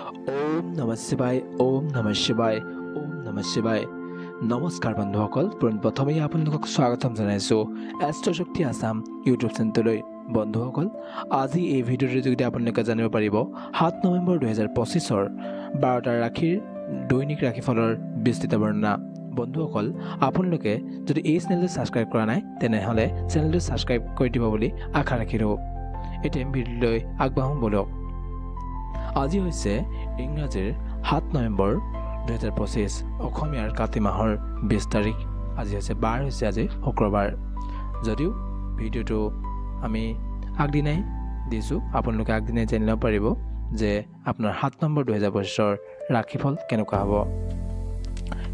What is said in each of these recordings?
ओम नमः शिवाय ओम नमः शिवाय ओम नमः शिवाय नमस्कार बंधुসকল প্ৰথমেই আপোনালোকক স্বাগতম জনাইছো এষ্ট্ৰশক্তি আসাম ইউটিউব চেনেললৈ বন্ধুসকল আজি এই ভিডিঅ'ৰ যোগেদি আপোনালোকে জানিব পাৰিব 7 নৱেম্বৰ 2025 ৰ 12টা ৰাশিৰ দৈনিক ৰাশিফলৰ বিস্তৃত বৰ্ণনা বন্ধুসকল আপোনালোকে যদি এই চেনেলটো সাবস্ক্ৰাইব কৰা নাই তেনেহলে চেনেলটো সাবস্ক্ৰাইব কৰি দিব বুলি আশা ৰাখিলো এতিয়া ভিডিঅ'লৈ আগবাঢ়ো বলক আজি হৈছে ইংৰাজীৰ 7 নৱেম্বৰ 2025 অসমীয়াৰ কাতি মাহৰ 20 তাৰিখ আজি হৈছে বাৰ হৈছে আজি শুক্ৰবাৰ যদিও ভিডিঅ'টো আমি আগদিনাই দিছো আপোনালোকে আগদিনাই জানিব পাৰিব যে আপোনাৰ 7 নম্বৰ 2025 ৰ ৰাশিফল কেনেকুৱা হ'ব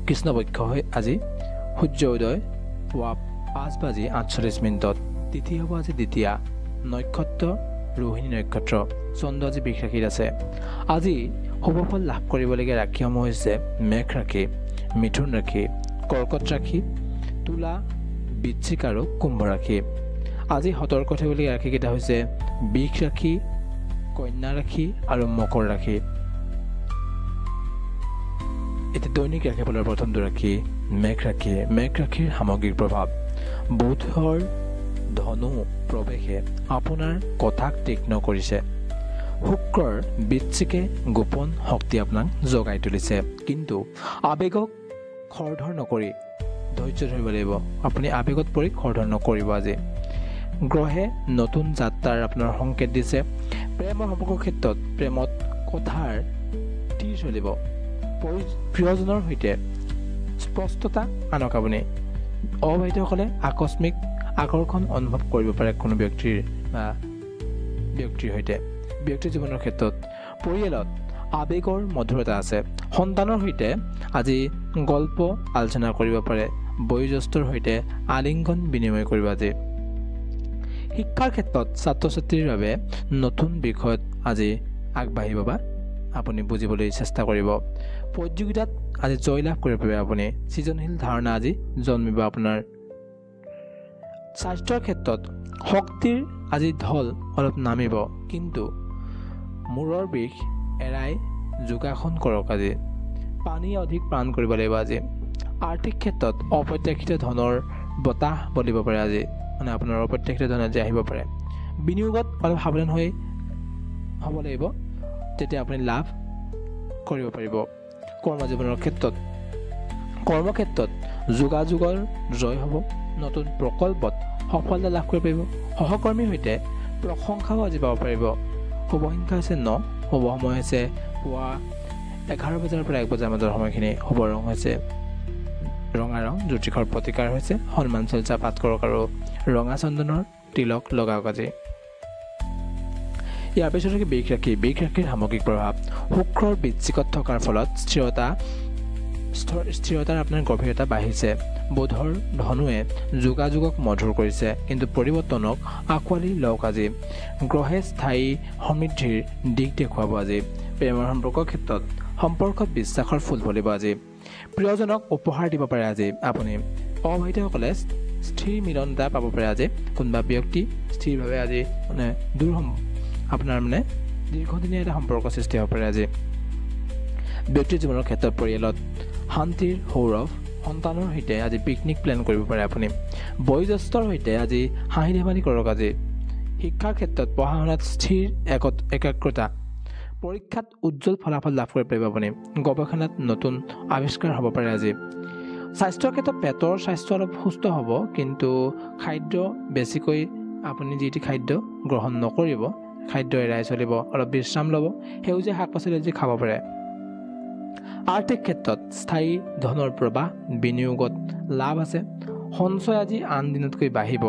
কৃষ্ণপক্ষ হয় আজি সূৰ্য উদয় পুৱা 5:48 তিথি হ'ব আজি দ্বিতীয়া নক্ষত্ৰ रोहिणी नक्षत्र चंद्र आज बिष राशि আছে আজি শুভফল লাভ কৰিবলগীয়া ৰাশিসমূহ হৈছে মেঘ ৰাশি মিথুন ৰাশি কৰ্কট ৰাশি তুলা বৃশ্চিক আৰু কুম্ভ ৰাশি আজি সতৰ্ক থাকিবলগীয়া ৰাশি কেইটা হৈছে বৃষ ৰাশি কন্যা ৰাশি আৰু মকৰ ৰাশি এতে দৈনিক ৰাশিফলৰ প্ৰথমটো ৰাশি মেঘ ৰাশিৰ সামগ্ৰিক প্ৰভাৱ বুধৰ ধনু প্ৰৱেশে আপোনাৰ কথাক তীক্ষ্ণ কৰিছে শুক্ৰৰ বৃশ্চিকে গোপন শক্তি আপোনাক জগাই তুলিছে কিন্তু আবেগক খৰধৰ নকৰি ধৈৰ্য ধৰিব লাগিব আপুনি আবেগত পৰি খৰধৰ নকৰিব আজি গ্ৰহে নতুন যাত্ৰাৰ আপোনাৰ সংকেত দিছে প্ৰেমৰ সম্পৰ্কৰ ক্ষেত্ৰত প্ৰেমত কথাৰ তীৰ চলিব প্ৰিয়জনৰ সৈতে স্পষ্টতা আনক আপুনি অবিবাহিতসকলে আকস্মিক আকৰ্ষণ অনুভৱ কৰিব পাৰে কোনো ব্যক্তিৰ সৈতে ব্যক্তি জীৱনৰ ক্ষেত্ৰত পৰিয়ালত আবেগৰ মধুৰতা আছে সন্তানৰ সৈতে আজি গল্প আলোচনা কৰিব পাৰে বয়োজ্যেষ্ঠৰ সৈতে আলিংগন বিনিময় কৰিব আজি শিক্ষাৰ ক্ষেত্ৰত ছাত্ৰ ছাত্ৰীৰ বাবে নতুন বিষয়ত আজি আগবাঢ়িব বা আপুনি বুজিবলৈ চেষ্টা কৰিব প্ৰতিযোগিতাত আজি জয়লাভ কৰিব পাৰিব আপুনি সৃজনশীল ধাৰণা আজি জন্মিব আপোনাৰ স্বাস্থ্যৰ ক্ষেত্ৰত শক্তিৰ আজি ঢল অলপ নামিব কিন্তু মূৰৰ বিষ এৰাই যোগাসন কৰক আজি পানী অধিক পান কৰিব লাগিব আজি আৰ্থিক ক্ষেত্ৰত অপ্ৰত্যাশিত ধনৰ বতাহ বলিব পাৰে আজি মানে আপোনাৰ অপ্ৰত্যাশিত ধন আজি আহিব পাৰে বিনিয়োগত অলপ সাৱধান হৈ হ'ব লাগিব তেতিয়া আপুনি লাভ কৰিব পাৰিব কৰ্মজীৱনৰ ক্ষেত্ৰত কৰ্মক্ষেত্ৰত যোগাযোগৰ জয় হ'ব নতুন প্ৰকল্পত সফলতা লাভ কৰিব পাৰিব সহকৰ্মীৰ সৈতে প্ৰশংসাও আজি পাব পাৰিব শুভ সংখ্যা হৈছে 9 শুভ সময় হৈছে পুৱা 11 বজাৰ পৰা 1 বজাৰ মাজৰ সময়খিনি শুভ ৰং হৈছে ৰঙা ৰং জ্যোতিষৰ প্ৰতিকাৰ হৈছে হনুমান চালিচা পাঠ কৰক আৰু ৰঙা চন্দনৰ তিলক লগাওক আজি ইয়াৰ পিছত বৃষ ৰাশিৰ সামগ্ৰিক প্ৰভাৱ শুক্ৰৰ বৃশ্চিকত থকাৰ ফলত স্থিৰতাৰ আপোনাৰ গভীৰতা বাঢ়িছে বুধৰ ধনুৱে যোগাযোগক মধুৰ কৰিছে কিন্তু পৰিৱৰ্তনক আঁকোৱালি লওক আজি গ্ৰহে স্থায়ী সমৃদ্ধিৰ দিশ দেখুৱাব আজি প্ৰেমৰ সম্পৰ্কৰ ক্ষেত্ৰত সম্পৰ্কত বিশ্বাসৰ ফুল ফলিব আজি প্ৰিয়জনক উপহাৰ দিব পাৰে আজি আপুনি অবিবাহিতসকলে স্থিৰ মিলনতা পাব পাৰে আজি কোনোবা ব্যক্তি স্থিৰভাৱে আজি মানে আপোনাৰ মানে দীৰ্ঘদিনীয়া এটা সম্পৰ্ক সৃষ্টি হ'ব পাৰে আজি ব্যক্তিৰ জীৱনৰ ক্ষেত্ৰত পৰিয়ালত শান্তিৰ সৌৰভ সন্তানৰ সৈতে আজি পিকনিক প্লেন কৰিব পাৰে আপুনি বয়োজ্যেষ্ঠৰ সৈতে আজি হাঁহি ধেমালি কৰক আজি শিক্ষাৰ ক্ষেত্ৰত পঢ়া শুনাত স্থিৰ একাগ্ৰতা পৰীক্ষাত উজ্জ্বল ফলাফল লাভ কৰিব পাৰিব আপুনি গৱেষণাত নতুন আৱিষ্কাৰ হ'ব পাৰে আজি স্বাস্থ্যৰ ক্ষেত্ৰত পেটৰ স্বাস্থ্য অলপ সুস্থ হ'ব কিন্তু খাদ্য বেছিকৈ আপুনি যিটি খাদ্য গ্ৰহণ নকৰিব খাদ্য এৰাই চলিব অলপ বিশ্ৰাম ল'ব সেউজীয়া শাক পাচলি আজি খাব পাৰে আৰ্থিক ক্ষেত্ৰত স্থায়ী ধনৰ প্ৰবাহ বিনিয়োগত লাভ আছে সঞ্চয় আজি আন দিনতকৈ বাঢ়িব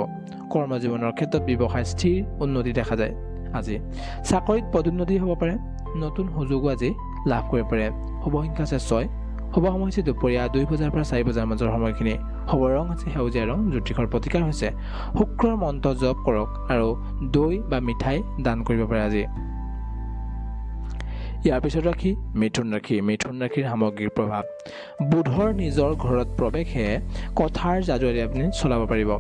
কৰ্মজীৱনৰ ক্ষেত্ৰত ব্যৱসায় স্থিৰ উন্নতি দেখা যায় আজি চাকৰিত পদোন্নতি হ'ব পাৰে নতুন সুযোগো আজি লাভ কৰিব পাৰে শুভ সংখ্যা হৈছে 6 শুভ সময় হৈছে দুপৰীয়া 2 বজাৰ পৰা 4 বজাৰ মাজৰ সময়খিনি শুভ ৰং আছে সেউজীয়া ৰং জ্যোতিষৰ প্ৰতিকাৰ হৈছে শুক্ৰৰ মন্ত্ৰ জপ কৰক আৰু দৈ বা মিঠাই দান কৰিব পাৰে আজি ইয়াৰ পিছত মিথুন ৰাশিৰ সামগ্ৰিক প্ৰভাৱ বুধৰ নিজৰ ঘৰত প্ৰৱেশে কথাৰ যাদুৰে আপুনি চলাব পাৰিব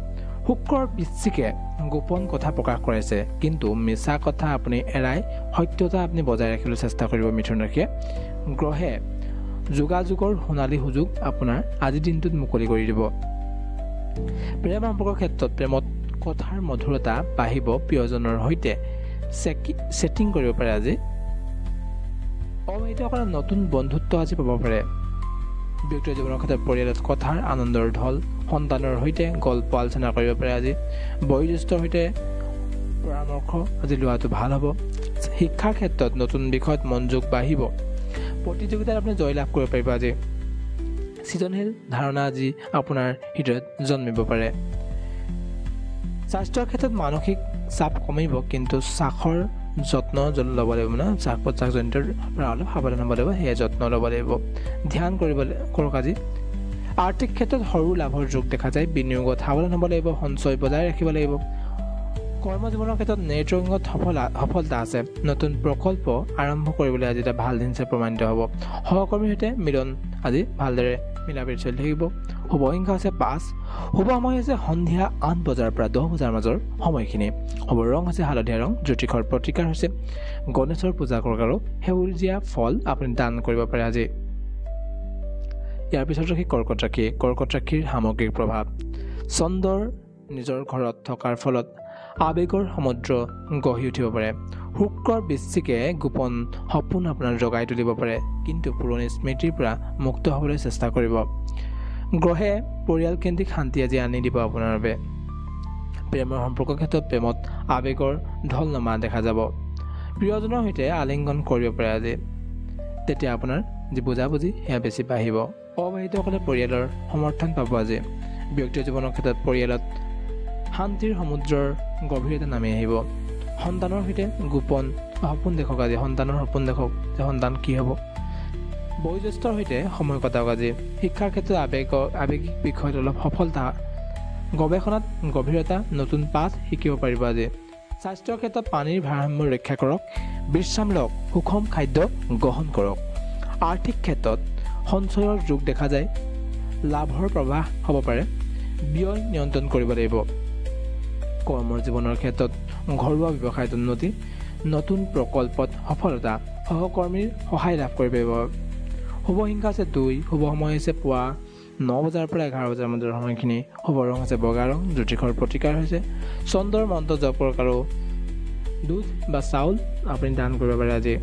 শুক্ৰৰ বৃশ্চিকে গোপন কথা প্ৰকাশ কৰাইছে, কিন্তু মিছা কথা আপুনি এৰাই সত্যতা আপুনি বজাই ৰাখিবলৈ চেষ্টা কৰিব। মিথুন ৰাশিয়ে গ্ৰহে যোগাযোগৰ সোণালী সুযোগ আপোনাৰ আজিৰ দিনটোত মুকলি কৰি দিব। প্ৰেম সম্পৰ্কৰ ক্ষেত্ৰত প্ৰেমত কথাৰ মধুৰতা বাঢ়িব। প্ৰিয়জনৰ সৈতে ছেটিং কৰিব পাৰে। আজি অবিবাহিতসকলে নতুন বন্ধুত্ব আজি পাব পাৰে। ব্যক্তিগত জীৱনৰ ক্ষেত্ৰত পৰিয়ালত কথাৰ আনন্দৰ ঢল, সন্তানৰ সৈতে গল্প আলোচনা কৰিব পাৰে। আজি বয়োজ্যেষ্ঠৰ সৈতে পৰামৰ্শ আজি লোৱাটো ভাল হ'ব। শিক্ষাৰ ক্ষেত্ৰত নতুন বিষয়ত মনোযোগ বাঢ়িব। প্ৰতিযোগিতাত আপুনি জয়লাভ কৰিব পাৰিব। আজি সৃজনশীল ধাৰণা আজি আপোনাৰ হৃদয়ত জন্মিব পাৰে। স্বাস্থ্যৰ ক্ষেত্ৰত মানসিক চাপ কমিব, কিন্তু শ্বাসৰ যত্ন ল'ব লাগিব। শ্বাস প্ৰশ্বাসজনিতৰ পৰা অলপ সাৱধান হ'ব লাগিব, সেয়ে যত্ন ল'ব লাগিব। ধ্যান কৰক আজি। আৰ্থিক ক্ষেত্ৰত সৰু লাভৰ যোগ দেখা যায়। বিনিয়োগত সাৱধান হ'ব লাগিব, সঞ্চয় বজাই ৰাখিব লাগিব। কৰ্মজীৱনৰ ক্ষেত্ৰত নেটৱৰ্কিঙত সফলতা আছে। নতুন প্ৰকল্প আৰম্ভ কৰিবলৈ আজি এটা ভাল দিন হিচাপে প্ৰমাণিত হ'ব। সহকৰ্মীৰ সৈতে মিলন আজি ভালদৰে মিলাপ্ৰীতি চলি থাকিব। শুভ সংখ্যা হৈছে 5। শুভ সময় হৈছে সন্ধিয়া 8 বজাৰ পৰা 10 বজাৰ মাজৰ সময়খিনি। শুভ ৰং হৈছে হালধীয়া ৰং। জ্যোতিষৰ প্ৰতিকাৰ হৈছে গণেশৰ পূজা কৰক আৰু সেউজীয়া ফল আপুনি দান কৰিব পাৰে। আজি ইয়াৰ পিছত ৰাশি কৰ্কট ৰাশি। কৰ্কট ৰাশিৰ সামগ্ৰিক প্ৰভাৱ। চন্দ্ৰৰ নিজৰ ঘৰত থকাৰ ফলত আৱেগৰ সমুদ্ৰ গঢ়ি উঠিব পাৰে। শুক্ৰৰ বৃশ্চিকে গোপন সপোন আপোনাৰ জগাই তুলিব পাৰে, কিন্তু পুৰণি স্মৃতিৰ পৰা মুক্ত হ'বলৈ চেষ্টা কৰিব। গ্ৰহে পৰিয়ালকেন্দ্ৰিক শান্তি আজি আনি দিব আপোনাৰ বাবে। প্ৰেমৰ সম্পৰ্কৰ ক্ষেত্ৰত প্ৰেমত আৱেগৰ ঢল নমা দেখা যাব। প্ৰিয়জনৰ সৈতে আলিংগন কৰিব পাৰে আজি। তেতিয়া আপোনাৰ যি বুজাবুজি সেয়া বেছি বাঢ়িব। অবিবাহিতসকলে পৰিয়ালৰ সমৰ্থন পাব আজি। ব্যক্তিগত জীৱনৰ ক্ষেত্ৰত পৰিয়ালত শান্তিৰ সমুদ্ৰৰ গভীৰতা নামি আহিব। সন্তানৰ সৈতে গোপন সপোন দেখক আজি। সন্তানৰ সপোন দেখক যে সন্তান কি হ'ব। বয়োজ্যেষ্ঠৰ সৈতে সময় কটাওক আজি। শিক্ষাৰ ক্ষেত্ৰত আৱেগিক বিষয়ত অলপ সফলতা, গৱেষণাত গভীৰতা, নতুন পাঠ শিকিব পাৰিব আজি। স্বাস্থ্যৰ ক্ষেত্ৰত পানীৰ ভাৰসাম্য ৰক্ষা কৰক। বিশ্ৰাম লওক, সুষম খাদ্য গ্ৰহণ কৰক। আৰ্থিক ক্ষেত্ৰত সঞ্চয়ৰ যোগ দেখা যায়। লাভৰ প্ৰৱাহ হ'ব পাৰে। ব্যয় নিয়ন্ত্ৰণ কৰিব লাগিব। কৰ্মৰ জীৱনৰ ক্ষেত্ৰত ঘৰুৱা ব্যৱসায়ত উন্নতি, নতুন প্ৰকল্পত সফলতা, সহকৰ্মীৰ সহায় লাভ কৰিব পাৰিব। শুভ সংখ্যা হৈছে 2। শুভ সময় হৈছে পুৱা 9 বজাৰ পৰা 11 বজাৰ মাজৰ সময়খিনি। শুভ ৰং হৈছে বগা ৰং। জ্যোতিষৰ প্ৰতিকাৰ হৈছে চন্দ্ৰৰ মন্ত্ৰ জপ কৰক আৰু দুধ বা চাউল আপুনি দান কৰিব পাৰে আজি।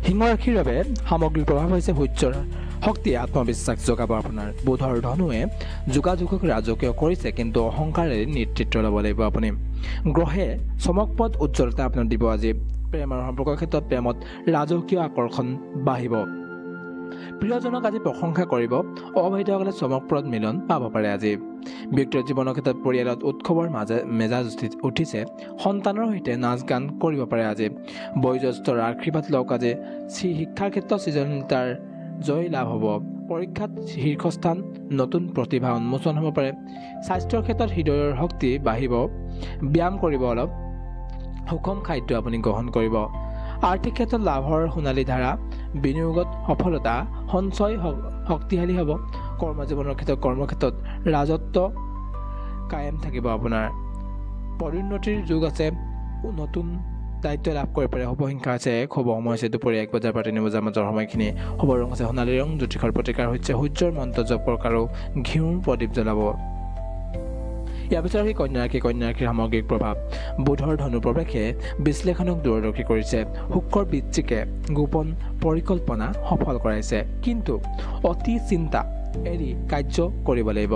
সিংহ ৰাশিৰ বাবে সামগ্ৰিক প্ৰভাৱ হৈছে সূৰ্যৰ শক্তিয়ে আত্মবিশ্বাস যোগাব আপোনাৰ। বুধৰ ধনুৱে যোগাযোগক ৰাজকীয় কৰিছে, কিন্তু অহংকাৰেৰে নেতৃত্ব ল'ব লাগিব আপুনি। গ্ৰহে চমকপ্ৰদ উজ্জ্বলতা আপোনাক দিব আজি। প্ৰেমৰ সম্পৰ্কৰ ক্ষেত্ৰত প্ৰেমত ৰাজকীয় আকৰ্ষণ বাঢ়িব। প্ৰিয়জনক আজি প্ৰশংসা কৰিব। অবিবাহিতসকলে চমকপ্ৰদ মিলন পাব পাৰে আজি। ব্যক্তিগত জীৱনৰ ক্ষেত্ৰত পৰিয়ালত উৎসৱৰ মেজাজ উঠিছে। সন্তানৰ সৈতে নাচ গান কৰিব পাৰে আজি। বয়োজ্যেষ্ঠৰ আশীৰ্বাদ লওক আজি। শিক্ষাৰ ক্ষেত্ৰত সৃজনশীলতাৰ জয় লাভ হ'ব। পৰীক্ষাত শীৰ্ষস্থান, নতুন প্ৰতিভা উন্মোচন হ'ব পাৰে। স্বাস্থ্যৰ ক্ষেত্ৰত হৃদয়ৰ শক্তি বাঢ়িব। ব্যায়াম কৰিব অলপ। সুষম খাদ্য আপুনি গ্ৰহণ কৰিব। আৰ্থিক ক্ষেত্ৰত লাভৰ সোণালী ধাৰা, বিনিয়োগত সফলতা, সঞ্চয় শক্তিশালী হ'ব। কৰ্মজীৱনৰ ক্ষেত্ৰত কৰ্মক্ষেত্ৰত ৰাজত্ব কায়েম থাকিব আপোনাৰ। পদোন্নতিৰ যুগ আছে। নতুন দায়িত্ব লাভ কৰিব পাৰে। শুভ সংখ্যা আছে 1। শুভ সময় হৈছে দুপৰীয়া 1 বজাৰ পৰা 3 বজাৰ মাজৰ সময়খিনি। শুভ ৰং আছে সোণালী ৰং। জ্যোতিষৰ প্ৰতিকাৰ হৈছে সূৰ্যৰ মন্ত্ৰ জপ কৰক আৰু ঘিউৰ প্ৰদীপ জ্বলাব। ইয়াৰ পিছত কন্যা ৰাশি। কন্যা ৰাশিৰ সামগ্ৰিক প্ৰভাৱ। বুধৰ ধনু প্ৰৱেশে বিশ্লেষণক দূৰদৰ্শী কৰিছে। শুক্ৰৰ বৃশ্চিকে গোপন পৰিকল্পনা সফল কৰাইছে, কিন্তু অতি চিন্তা এৰি কাৰ্য কৰিব লাগিব।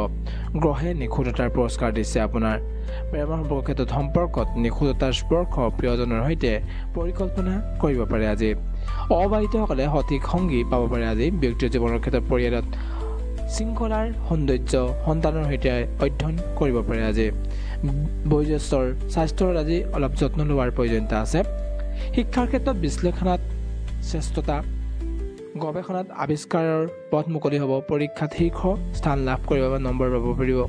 গ্ৰহে নিখুঁততাৰ পুৰস্কাৰ দিছে আপোনাৰ। প্ৰেমৰ সম্পৰ্কৰ ক্ষেত্ৰত সম্পৰ্কত নিখুঁততাৰ স্পৰ্শ প্ৰিয়জনৰ সৈতে পৰিকল্পনা কৰিব পাৰে আজি। অবিবাহিতসকলে সঠিক সংগী পাব পাৰে আজি। ব্যক্তিগত জীৱনৰ ক্ষেত্ৰত পৰিয়ালত শৃংখলাৰ সৌন্দৰ্য সন্তানৰ সৈতে অধ্যয়ন কৰিব পাৰে আজি। বয়োজ্যেষ্ঠৰ স্বাস্থ্যৰ আজি অলপ যত্ন লোৱাৰ প্ৰয়োজনীয়তা আছে। শিক্ষাৰ ক্ষেত্ৰত বিশ্লেষণাত শ্ৰেষ্ঠতা, গৱেষণাত আৱিষ্কাৰৰ পথ মুকলি হ'ব। পৰীক্ষাত শীৰ্ষ স্থান লাভ কৰিব বা নম্বৰ পাব পাৰিব।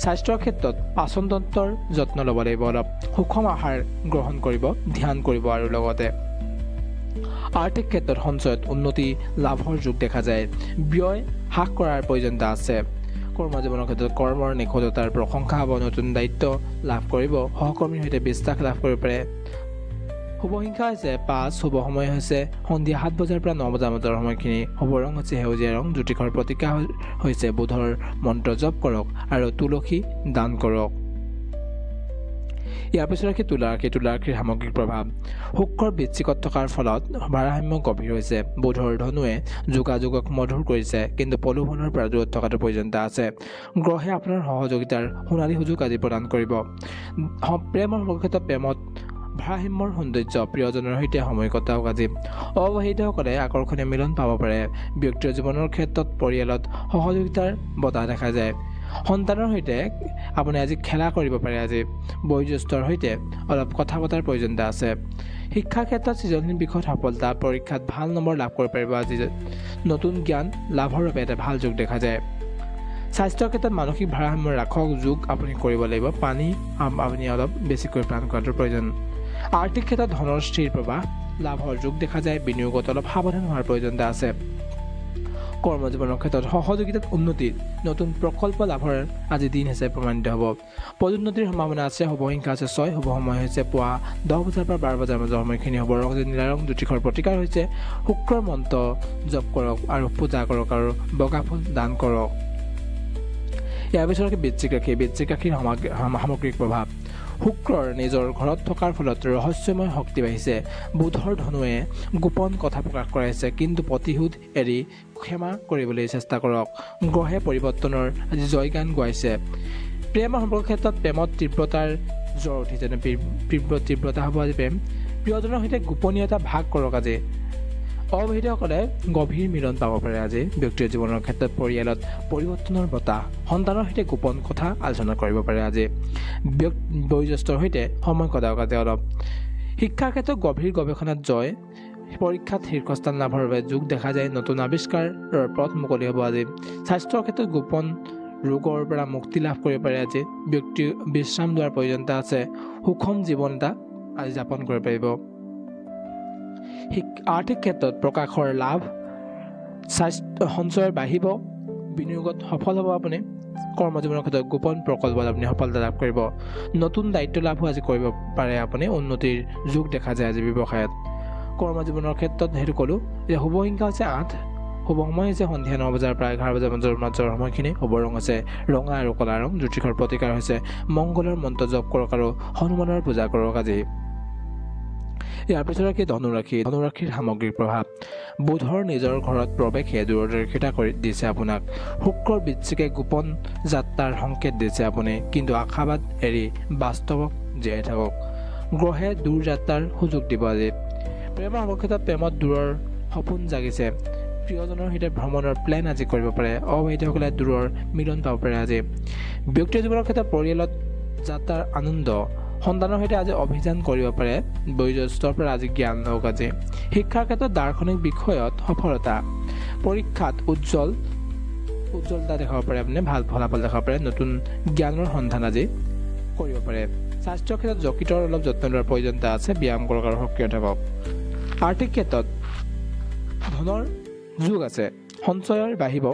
স্বাস্থ্যৰ ক্ষেত্ৰত পাচনতন্ত্ৰৰ যত্ন ল'ব লাগিব অলপ। সুষম আহাৰ গ্ৰহণ কৰিব, ধ্যান কৰিব আৰু লগতে আৰ্থিক ক্ষেত্ৰত সঞ্চয়ত উন্নতি লাভৰ যোগ দেখা যায়। ব্যয় হ্ৰাস কৰাৰ প্ৰয়োজনীয়তা আছে। কৰ্ম জীৱনৰ ক্ষেত্ৰত কৰ্মৰ নিখুঁততাৰ প্ৰশংসা হ'ব, নতুন দায়িত্ব লাভ কৰিব, সহকৰ্মীৰ সৈতে বিশ্বাস লাভ কৰিব পাৰে। শুভ সংখ্যা হৈছে 5, শুভ সময় হৈছে সন্ধিয়া 7 বজাৰ পৰা 9 বজাৰ মাজৰ সময়খিনি, শুভ ৰং হৈছে সেউজীয়া ৰং, জ্যোতিষৰ প্ৰতীকা হৈছে বুধৰ মন্ত্ৰ জপ কৰক আৰু তুলসী দান কৰক। ইয়াৰ পিছত ৰাশি তুলা ৰাশি। তুলা ৰাশিৰ সামগ্ৰিক প্ৰভাৱ। শুক্ৰৰ বৃশ্চিকত থকাৰ ফলত ভাৰসাম্য গভীৰ হৈছে। বুধৰ ধনুৱে যোগাযোগক মধুৰ কৰিছে, কিন্তু প্ৰলোভনৰ পৰা দূৰত থকাটো প্ৰয়োজনীয়তা আছে। গ্ৰহে আপোনাৰ সহযোগিতাৰ সোণালী সুযোগ আজি প্ৰদান কৰিব। প্ৰেমৰ ক্ষেত্ৰত প্ৰেমত ভাৰসাম্যৰ সৌন্দৰ্য, প্ৰিয়জনৰ সৈতে সময় কটাওক আজি। অবিবাহিতসকলে আকৰ্ষণীয় মিলন পাব পাৰে। ব্যক্তিৰ জীৱনৰ ক্ষেত্ৰত পৰিয়ালত সহযোগিতাৰ বতাহ দেখা যায়। সন্তানৰ সৈতে আপুনি আজি খেলা কৰিব পাৰে আজি। বয়োজ্যেষ্ঠৰ সৈতে অলপ কথা পতাৰ প্ৰয়োজনীয়তা আছে। শিক্ষাৰ ক্ষেত্ৰত সৃজনশীল বিষয়ত সফলতা, পৰীক্ষাত ভাল নম্বৰ লাভ কৰিব পাৰিব আজি। নতুন জ্ঞান লাভৰ বাবে এটা ভাল যোগ দেখা যায়। স্বাস্থ্যৰ ক্ষেত্ৰত মানসিক ভাৰসাম্য ৰাখক, যোগ আপুনি কৰিব লাগিব। পানী আপুনি অলপ বেছিকৈ পান কৰাটো প্ৰয়োজন। আৰ্থিক ক্ষেত্ৰত ধনৰ স্থিৰ প্ৰৱাহ লাভৰ যোগ দেখা যায়। বিনিয়োগত অলপ সাৱধান হোৱাৰ প্ৰয়োজনীয়তা আছে। কৰ্মজীৱনৰ ক্ষেত্ৰত সহযোগিতাত উন্নতিৰ নতুন প্ৰকল্প লাভৰ আজি দিন হিচাপে প্ৰমাণিত হ'ব। পদোন্নতিৰ সম্ভাৱনা আছে। শুভ সংখ্যা আছে 6, শুভ সময় হৈছে পুৱা 10 বজাৰ পৰা 12 বজাৰ মাজৰ সময়খিনি, শুভ ৰং হৈছে নীলা ৰং, জ্যোতিষৰ প্ৰতিকাৰ হৈছে শুক্ৰৰ মন্ত্ৰ জপ কৰক আৰু পূজা কৰক আৰু বগা ফুল দান কৰক। ইয়াৰ পিছত বৃশ্চিক ৰাশি। বৃশ্চিক ৰাশিৰ সামগ্ৰিক প্ৰভাৱ। শুক্ৰৰ নিজৰ ঘৰত থকাৰ ফলত ৰহস্যময় শক্তি বাঢ়িছে। বুধৰ ধনুৱে গোপন কথা প্ৰকাশ কৰাইছে, কিন্তু প্ৰতিশোধ এৰি ক্ষমা কৰিবলৈ চেষ্টা কৰক। গ্ৰহে পৰিৱৰ্তনৰ আজি জয়গান গোৱাইছে। প্ৰেমৰ সম্পৰ্কৰ ক্ষেত্ৰত প্ৰেমত তীব্ৰতাৰ জ্বৰ উঠিছে, তীব্ৰতা হ'ব আজি প্ৰেম। প্ৰিয়জনৰ সৈতে গোপনীয়তা ভাগ কৰক আজি। অবিবাহিতসকলে গভীৰ মিলন পাব পাৰে আজি। ব্যক্তিৰ জীৱনৰ ক্ষেত্ৰত পৰিয়ালত পৰিৱৰ্তনৰ বতাহ, সন্তানৰ সৈতে গোপন কথা আলোচনা কৰিব পাৰে আজি। বয়োজ্যেষ্ঠৰ সৈতে সময় কটাওক আজি অলপ। শিক্ষাৰ ক্ষেত্ৰত গভীৰ গৱেষণাত জয়, পৰীক্ষাত শীৰ্ষস্থান লাভৰ বাবে যোগ দেখা যায়। নতুন আৱিষ্কাৰৰ পথ মুকলি হ'ব আজি। স্বাস্থ্যৰ ক্ষেত্ৰত গোপন ৰোগৰ পৰা মুক্তি লাভ কৰিব পাৰে আজি। ব্যক্তি বিশ্ৰাম লোৱাৰ প্ৰয়োজনীয়তা আছে। সুষম জীৱন এটা আজি যাপন কৰিব পাৰিব। আৰ্থিক ক্ষেত্ৰত প্ৰকাশৰ লাভ, স্বাস্থ্য সঞ্চয় বাঢ়িব, বিনিয়োগত সফল হ'ব আপুনি। কৰ্মজীৱনৰ ক্ষেত্ৰত গোপন প্ৰকল্পত আপুনি সফলতা লাভ কৰিব। নতুন দায়িত্ব লাভো আজি কৰিব পাৰে আপুনি। উন্নতিৰ যোগ দেখা যায় আজি ব্যৱসায়ত। কৰ্মজীৱনৰ ক্ষেত্ৰত সেইটো ক'লোঁ। এতিয়া শুভ সংখ্যা হৈছে 8, শুভ সময় হৈছে সন্ধিয়া 9 বজাৰ পৰা 11 বজাৰ মাজৰ সময়খিনি, শুভ ৰং হৈছে ৰঙা আৰু ক'লা ৰং, জ্যোতিষৰ প্ৰতিকাৰ হৈছে মংগলৰ মন্ত্ৰ জপ কৰক আৰু হনুমানৰ পূজা কৰক আজি। ইয়াৰ পিছত ধনুৰাশি। ধনুৰাশিৰ সামগ্ৰিক প্ৰভাৱ। বুধৰ নিজৰ ঘৰত প্ৰৱেশে দূৰদৰ্শিতা কৰি দিছে আপোনাক। শুক্ৰৰ বৃশ্চিকে গোপন যাত্ৰাৰ সংকেত দিছে আপুনি, কিন্তু আশাবাদ এৰি বাস্তৱক জীয়াই থাকক। গ্ৰহে দূৰ যাত্ৰাৰ সুযোগ দিব আজি। প্ৰেমৰ ক্ষেত্ৰত প্ৰেমত দূৰৰ সপোন জাগিছে। প্ৰিয়জনৰ সৈতে ভ্ৰমণৰ প্লেন আজি কৰিব পাৰে। অবিবাহিতসকলে দূৰৰ মিলন পাব পাৰে আজি। ব্যক্তিৰ জীৱনৰ ক্ষেত্ৰত পৰিয়ালত যাত্ৰাৰ আনন্দ, সন্তানৰ সৈতে আজি অভিযান কৰিব পাৰে। বয়োজ্যেষ্ঠৰ পৰা আজি জ্ঞান লওক আজি। শিক্ষাৰ ক্ষেত্ৰত দাৰ্শনিক বিষয়ত সফলতা, পৰীক্ষাত উজ্জ্বলতা দেখাব পাৰে আপুনি, ভাল ফলাফল দেখাব পাৰে। নতুন জ্ঞানৰ সন্ধান আজি কৰিব পাৰে। স্বাস্থ্যৰ ক্ষেত্ৰত যকৃতৰ অলপ যত্ন লোৱাৰ প্ৰয়োজনীয়তা আছে। ব্যায়াম কৰক আৰু সক্ৰিয় থাকক। আৰ্থিক ক্ষেত্ৰত ধনৰ যোগ আছে। সঞ্চয়ৰ বাঢ়িব,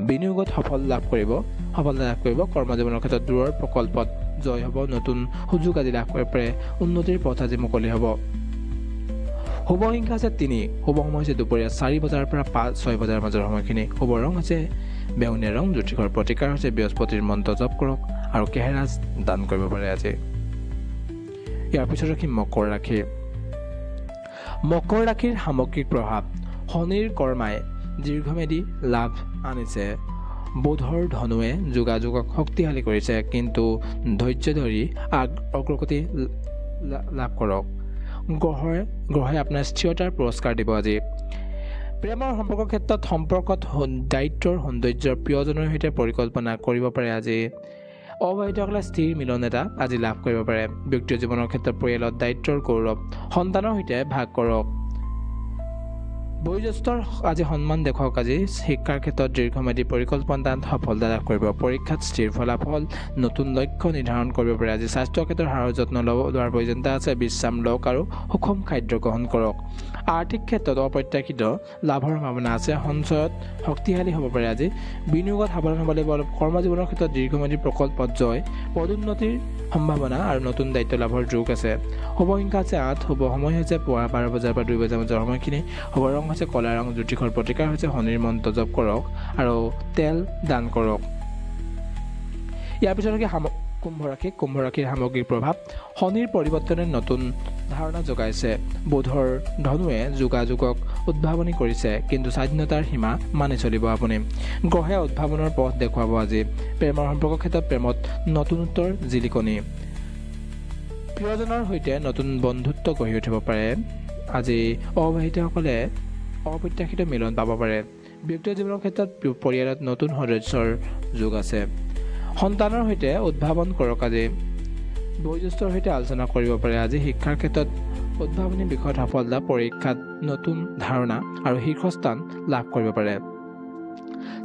বিনিয়োগত সফলতা লাভ কৰিব। কৰ্মজীৱনৰ ক্ষেত্ৰত দূৰৰ প্ৰকল্পত জয় হ'ব। নতুন সুযোগ আজি লাভ কৰিব পাৰে। উন্নতিৰ পথ আজি মুকলি হ'ব। শুভ সংখ্যা আছে 3, শুভ সময় হৈছে দুপৰীয়া 4 বজাৰ পৰা 5-6 বজাৰ মাজৰ সময়খিনি, শুভ ৰং হৈছে বেঙুনীয়া ৰং, জ্যোতিষৰ প্ৰতিকাৰ হৈছে বৃহস্পতিৰ মন্ত্ৰ জপ কৰক আৰু কেহেৰাজ দান কৰিব পাৰে আজি। ইয়াৰ পিছত মকৰ ৰাশি। মকৰ ৰাশিৰ সামগ্ৰিক প্ৰভাৱ। শনিৰ কৰ্মাই দীৰ্ঘম্যাদী লাভ আনিছে। বুধৰ ধনুৱে যোগাযোগক শক্তিশালী কৰিছে, কিন্তু ধৈৰ্য ধৰি অগ্ৰগতি লাভ কৰক। গ্ৰহে আপোনাৰ স্থিৰতাৰ পুৰস্কাৰ দিব আজি। প্ৰেমৰ সম্পৰ্কৰ ক্ষেত্ৰত দায়িত্বৰ সৌন্দৰ্যৰ প্ৰিয়জনৰ সৈতে পৰিকল্পনা কৰিব পাৰে আজি। অবিবাহিতসকলে স্থিৰ মিলন এটা আজি লাভ কৰিব পাৰে। ব্যক্তিৰ জীৱনৰ ক্ষেত্ৰত পৰিয়ালত দায়িত্বৰ গৌৰৱ, সন্তানৰ সৈতে ভাগ কৰক। বয়োজ্যেষ্ঠৰ আজি সন্মান দেখুৱাওক। আজি শিক্ষাৰ ক্ষেত্ৰত দীৰ্ঘম্যাদী পৰিকল্পনাত সফলতা লাভ কৰিব। পৰীক্ষাত স্থিৰ ফলাফল, নতুন লক্ষ্য নিৰ্ধাৰণ কৰিব পাৰে। আজি স্বাস্থ্য ক্ষেত্ৰত হাড়ৰ যত্ন লোৱাৰ প্ৰয়োজনীয়তা আছে। বিশ্ৰাম লওক আৰু সুষম খাদ্য গ্ৰহণ কৰক। আৰ্থিক ক্ষেত্ৰত অপ্ৰত্যাশিত লাভৰ সম্ভাৱনা আছে। সঞ্চয়ত শক্তিশালী হ'ব পাৰে। আজি বিনিয়োগত সাৱধান হ'ব লাগিব। কৰ্মজীৱনৰ ক্ষেত্ৰত দীৰ্ঘম্যাদী প্ৰকল্পত জয়, পদোন্নতিৰ সম্ভাৱনা আৰু নতুন দায়িত্ব লাভৰ যোগ আছে। শুভ সংখ্যা আছে 8। শুভ সময় হৈছে পুৱা 12 বজাৰ পৰা 2 বজাৰ মাজৰ সময়খিনি। শুভ ৰং হৈছে কলা ৰং। জ্যোতিষৰ প্ৰতিকাৰ হৈছে শনিৰ মন্ত্ৰ জপ কৰক আৰু তেল দান কৰক। ইয়াৰ পিছত কুম্ভ ৰাশিৰ সামগ্ৰিক প্ৰভাৱ। শনিৰ পৰিৱৰ্তনে নতুন ধাৰণা যোগাইছে। বুধৰ ধনুৱে যোগাযোগক উদ্ভাৱনী কৰিছে, কিন্তু স্বাধীনতাৰ সীমা মানি চলিব আপুনি। গ্ৰহে উদ্ভাৱনৰ পথ দেখুৱাব। আজি প্ৰেমৰ সম্পৰ্কৰ ক্ষেত্ৰত প্ৰেমত নতুনত্বৰ জিলিকনি। প্ৰিয়জনৰ সৈতে নতুন বন্ধুত্ব গঢ়ি উঠিব পাৰে। আজি অবিবাহিতসকলে অপ্ৰত্যাশিত মিলন পাব পাৰে। ব্যক্তিগত জীৱনৰ ক্ষেত্ৰত পৰিয়ালত নতুন সদস্যৰ যোগ আছে। সন্তানৰ সৈতে উদ্ভাৱন কৰক। আজি বয়োজ্যেষ্ঠৰ সৈতে আলোচনা কৰিব পাৰে। আজি শিক্ষাৰ ক্ষেত্ৰত উদ্ভাৱনী বিষয়ত সফলতা, পৰীক্ষাত নতুন ধাৰণা আৰু শীৰ্ষস্থান লাভ কৰিব পাৰে।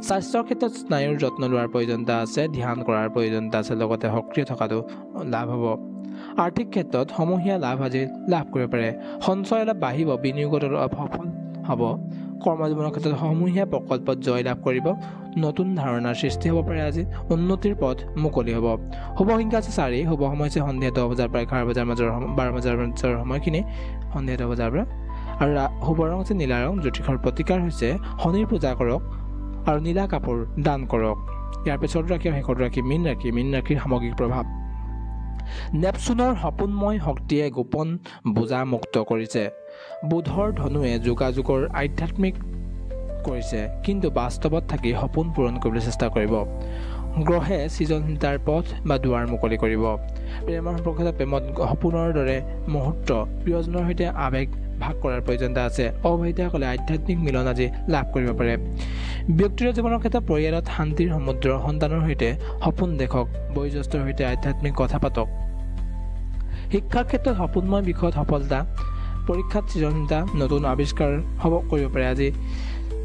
স্বাস্থ্যৰ ক্ষেত্ৰত স্নায়ুৰ যত্ন লোৱাৰ প্ৰয়োজনীয়তা আছে। ধ্যান কৰাৰ প্ৰয়োজনীয়তা আছে। লগতে সক্ৰিয় থকাটো লাভ হ'ব। আৰ্থিক ক্ষেত্ৰত সমূহীয়া লাভ আজি লাভ কৰিব পাৰে। সঞ্চয় অলপ বাঢ়িব। বিনিয়োগত অলপ সফল হ'ব। কৰ্মজীৱনৰ ক্ষেত্ৰত সমূহীয়া প্ৰকল্পত জয় লাভ কৰিব। নতুন ধাৰণাৰ সৃষ্টি হ'ব পাৰে। আজি উন্নতিৰ পথ মুকলি হ'ব। শুভ সংখ্যা আছে 4। শুভ সময় হৈছে সন্ধিয়া 10 বজাৰ পৰা 11 বজাৰ মাজৰ 12 বজাৰ মাজৰ সময়খিনি। সন্ধিয়া 10 বজাৰ পৰা। আৰু শুভ ৰং হৈছে নীলা ৰং। জ্যোতিষৰ প্ৰতিকাৰ হৈছে শনিৰ পূজা কৰক আৰু নীলা কাপোৰ দান কৰক। ইয়াৰ পিছত ৰাশি আৰু শেষত ৰাশি মীন ৰাশি। মীন ৰাশিৰ সামগ্ৰিক প্ৰভাৱ। নেপচুনৰ সপোনময় শক্তিয়ে গোপন বোজা মুক্ত কৰিছে। বুধৰ ধনুৱে যোগাযোগৰ আধ্যাত্মিক কৰিছে, কিন্তু বাস্তৱত থাকি সপোন পূৰণ কৰিবলৈ চেষ্টা কৰিব। গ্ৰহে সৃজনশীলতাৰ পথ বা দুৱাৰ মুকলি কৰিব। প্ৰেমৰ সম্পৰ্কত প্ৰেমত সপোনৰ দৰে মুহূৰ্ত, প্ৰিয়জনৰ সৈতে আৱেগ ভাগ কৰাৰ প্ৰয়োজনীয়তা আছে। অবিবাহিতসকলে আধ্যাত্মিক মিলন আজি লাভ কৰিব পাৰে। ব্যক্তিগত জীৱনৰ ক্ষেত্ৰত পৰিয়ালত শান্তিৰ সমুদ্ৰ। সন্তানৰ সৈতে সপোন দেখক। বয়োজ্যেষ্ঠৰ সৈতে আধ্যাত্মিক কথা পাতক। শিক্ষাৰ ক্ষেত্ৰত সপোনময় বিষয়ত সফলতা, পৰীক্ষাত সৃজনশীলতা, নতুন আৱিষ্কাৰ কৰিব পাৰে। আজি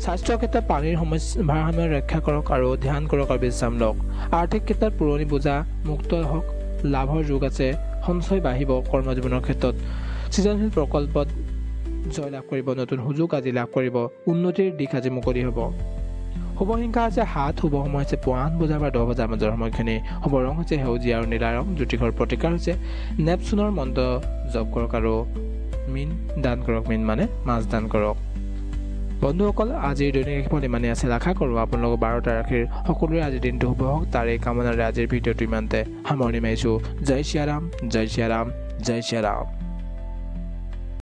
স্বাস্থ্যৰ ক্ষেত্ৰত পানীৰ ভাৰসাম্য ৰক্ষা কৰক আৰু ধ্যান কৰক আৰু বিশ্ৰাম লওক। আৰ্থিক ক্ষেত্ৰত পুৰণি বোজা মুক্ত হওক। লাভৰ যোগ আছে। সঞ্চয় বাঢ়িব। কৰ্মজীৱনৰ ক্ষেত্ৰত সৃজনশীল প্ৰকল্পত জয় লাভ কৰিব। নতুন সুযোগ আজি লাভ কৰিব। উন্নতিৰ দিশ আজি মুকলি হ'ব। শুভ সংখ্যা আছে 7। শুভ সময় হৈছে পুৱা 8 বজাৰ পৰা 10 বজাৰ মাজৰ সময়খিনি। শুভ ৰং হৈছে সেউজীয়া আৰু নীলা ৰং। জ্যোতিষৰ প্ৰতিকাৰ হৈছে নেপচুনৰ মন্ত্ৰ জপ কৰক আৰু মীন দান কৰক। মীন মানে মাছ দান কৰক। বন্ধুসকল, আজিৰ দৈনিক ৰাশিফল ইমানেই আছিল। আশা কৰোঁ আপোনালোকৰ 12টা ৰাশিৰ সকলোৰে আজিৰ দিনটো শুভ হওক। তাৰে কামনাৰে আজিৰ ভিডিঅ'টো ইমানতে সামৰণি মাৰিছোঁ। জয় শ্ৰীৰাম, জয় শ্ৰীৰাম, জয় শ্ৰীৰাম।